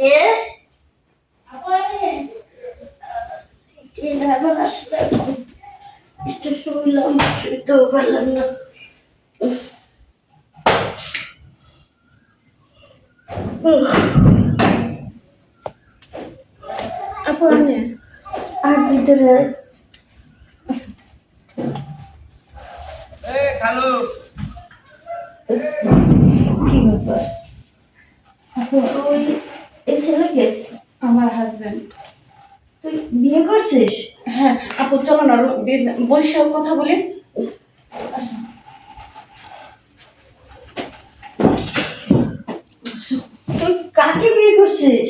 কে কে আবার আসলে একটু শুনলাম, শুনতেও পারলাম না। আপু আপনি আর ভিতরে খালু কি ব্যাপার? আপু তুই এই ছেলেকে আমার হাজবেন্ড। তুই বিয়ে করছিস? হ্যাঁ আপু চলো না বৈশাখ কথা বলি। তুই কাকে বিয়ে করছিস?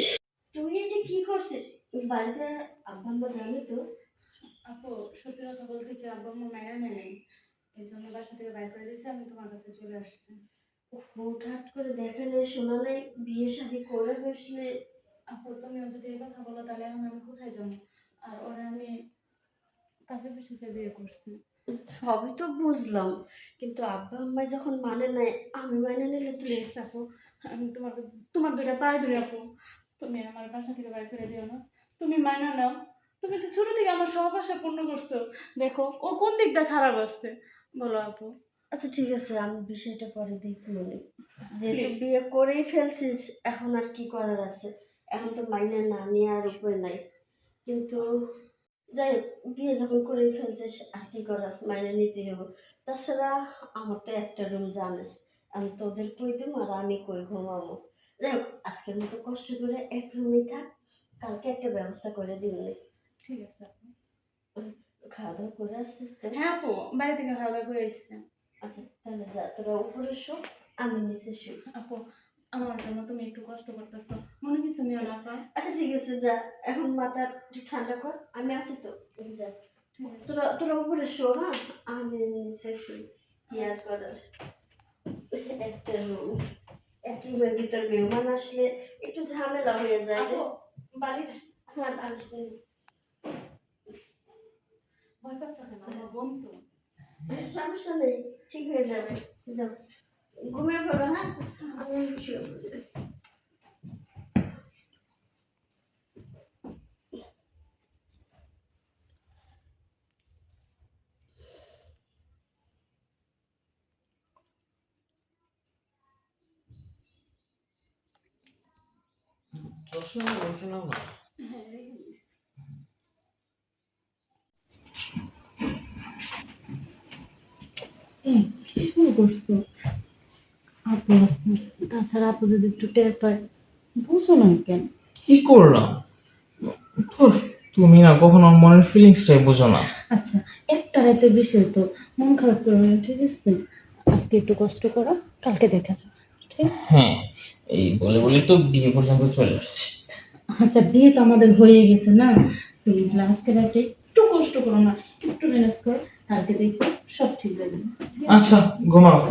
তুই এটা কি করছিস? বাড়িতে আব্বা আম্মা জানে তো? আপু সত্যি কথা বলতে কি আব্বা আম্মা মায়ের নেই, এই জন্য বাসা থেকে বাইর করে দিয়েছে, আমি তোমার কাছে চলে আসছি। হুটহাট করে দেখা নেই, শোনা নাই, বিয়ে শাদী করে বসলে। আপু তুমিও যদি এই কথা বলো তাহলে এখন আমি কোথায় যাবো? আর ওরা আমি কাছে পিছিয়ে বিয়ে করছি। সবই তো বুঝলাম, কিন্তু আব্বা আম্মা যখন মানে নাই, আমি মানে নিলে তো প্লিজ আপু, আমি তোমাকে তোমার দুইটা পায়ে ধরে আপু, তুমি আমার বাসা থেকে বাইর করে দিও না। তুমি মানা নাও, তুমি তো ছোট থেকে আমার সব আশা পূর্ণ করছো। দেখো ও কোন দিকটা খারাপ আসছে বলো আপু। আচ্ছা ঠিক আছে, আমি বিষয়টা পরে দেখব মনে। যেহেতু প্লিজ বিয়ে করেই ফেলছিস, এখন আর কি করার আছে? এখন তো মাইনে না নিয়ে আর উপায় নাই। কিন্তু যাই হোক, বিয়ে যখন করেই ফেলছিস আর কি করার, মাইনে নিতেই হবে। তাছাড়া আমার তো একটা রুম জানিস, আমি তোদের কই দেবো আর আমি কই ঘুমাবো? যাই হোক, আজকের মতো কষ্ট করে এক রুমেই থাক, কালকে একটা ব্যবস্থা করে দিব। ঠিক আছে আপু। খাওয়া দাওয়া করে আসছিস তো? হ্যাঁ আপু, বাড়ি থেকে খাওয়া দাওয়া করে এসছে। আচ্ছা তাহলে যা, তোরা উপরে শো, আমি নিচে শুই। আপু আমার জন্য তুমি একটু কষ্ট করতেছো, মনে কিছু নিও না আপা। আচ্ছা ঠিক আছে যা, এখন মাথা একটু ঠান্ডা কর, আমি আছি তো। যা, ঠিক আছে। তোরা তোরা উপরে শো, হ্যাঁ আমি নিচে শুই। কি আর করার, একটা রুম, এক রুমের ভিতর মেহমান আসলে একটু ঝামেলা হয়ে যায় রে। আপু বালিশ হ্যাঁ বালিশ নেই। ভয় পাচ্ছ কেন? আমার বন্ধু। সমস্যা নেই, ঠিক হয়ে যাবে। যাও, ঘুমিয়ে পড়ো, হ্যাঁ আমি শুয়ে পড়ি। চশমা রেখে নাও না। হ্যাঁ রেখে দিস। এই কি শুরু করছো? আপু আছে, তাছাড়া আপু যদি একটু টের পায়, বুঝো না কেন? কি করলাম? ধুর, তুমি না কখনো আমার মনের ফিলিংসটাই বুঝো না। আচ্ছা একটা রাতের বিষয় তো, মন খারাপ করবে না, ঠিক আছে? আজকে একটু কষ্ট করো, কালকে দেখা যাবে, ঠিক? হ্যাঁ, এই বলে বলে তো বিয়ে পর্যন্ত চলে আসছে। আচ্ছা বিয়ে তো আমাদের হয়ে গেছে না, তুমি আজকে রাতে একটু কষ্ট করো না, একটু ম্যানেজ করো, কালকে দেখো সব ঠিক হয়ে যাবে, ঠিক আছে? আচ্ছা ঘুমাও।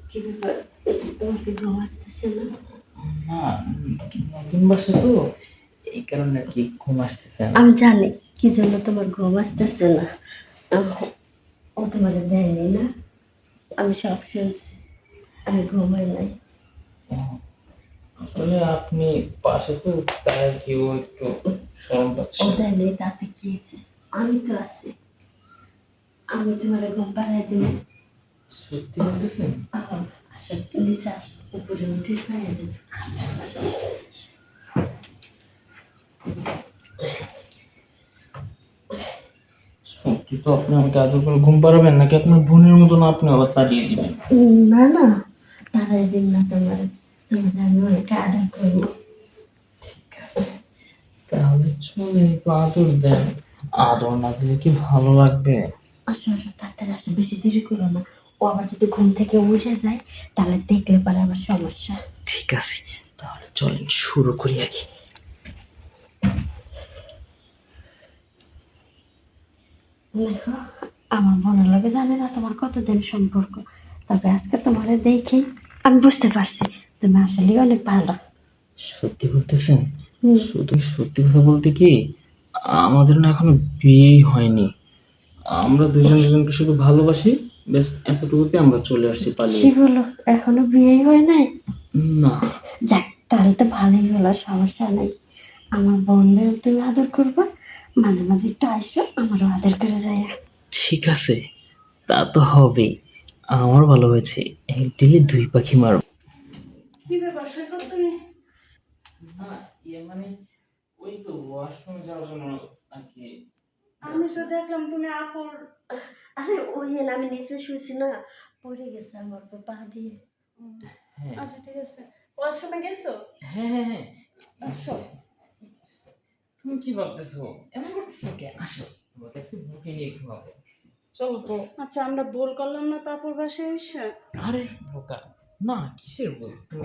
কি ব্যাপার, তোমার কি ঘুম আসতেছে না? না, নতুন বাসা তো, এই কারণে আর কি ঘুম আসতেছে না। আমি জানি কি জন্য তোমার ঘুম আসতেছে না। ও তোমার দেয়নি না, আমি সব শুনছি, আমি ঘুমাই নাই। আসলে আপনি পাশে তো, তাই আর কি ও একটু শরম পাচ্ছে। ও দেয়নি তাতে কি হয়েছে? আমি তো আছি, আমি তোমার ঘুম পাড়াই দিব। সত্যি বলতেছেন? আসো নিচে আসো, উপরে উঠে পায়ে যাবে। আসো, আসো, আসো। সত্যি তো আপনি আমাকে আদর করে ঘুম পাড়াবেন, নাকি আপনার বোনের মতন আপনি আবার তাড়িয়ে দিবেন? না না, তারাই দিন না, তোমার তোমাকে আমি অনেক আদর করবো। ঠিক আছে, তাহলে চলে একটু আদর দেন। আদর না দিলে কি ভালো লাগবে? আসো আসো তাড়াতাড়ি আসো, বেশি দেরি করো না। ও আবার যদি ঘুম থেকে উঠে যায় তাহলে দেখলে পরে আবার সমস্যা। ঠিক আছে, তাহলে চলেন শুরু করি আগে। দেখো, আমার বোনের লগে জানে না তোমার কতদিন সম্পর্ক, তবে আজকে তোমারে দেখে আমি বুঝতে পারছি তুমি আসলে অনেক ভালো। সত্যি বলতেছেন? হুম। শুধু সত্যি কথা বলতে কি, আমাদের না এখনো বিয়েই হয়নি। আমরা দুজন দুজনকে শুধু ভালোবাসি, বেশ এতটুকুতে আমরা চলে আসছি কি পালিয়ে। বলো, এখনো বিয়েই হয় নাই? না। যাক, তাহলে তো ভালোই হলো, সমস্যা নেই। আমার বোনরেও তুমি আদর করবা, মাঝে মাঝে একটু আসো, আমারও আদর করে যায়। ঠিক আছে, তা তো হবেই। আমার ভালো হয়েছে, এক ঢিলে দুই পাখি মারব। কি ব্যাপার সৈকত তুমি? না, মানে ওই তো ওয়াশরুমে যাওয়ার জন্য আর কি। আমি তো দেখলাম তুমি আপুর। আরে ওই না, আমি নিচে শুয়েছি না, পড়ে গেছে আমার তো পা দিয়ে। হ্যাঁ আচ্ছা ঠিক আছে, ওয়াশরুমে গেছো? হ্যাঁ হ্যাঁ হ্যাঁ। আসো। তুমি কি ভাবতেছো, এমন করতেছো কে? আসো, তোমার কাছে বুকে নিয়ে ঘুমাবো, চলো তো। আচ্ছা আমরা ভুল করলাম না তো আপুর বাসায় এসে? আরে বোকা, না কিসের বল, তুমি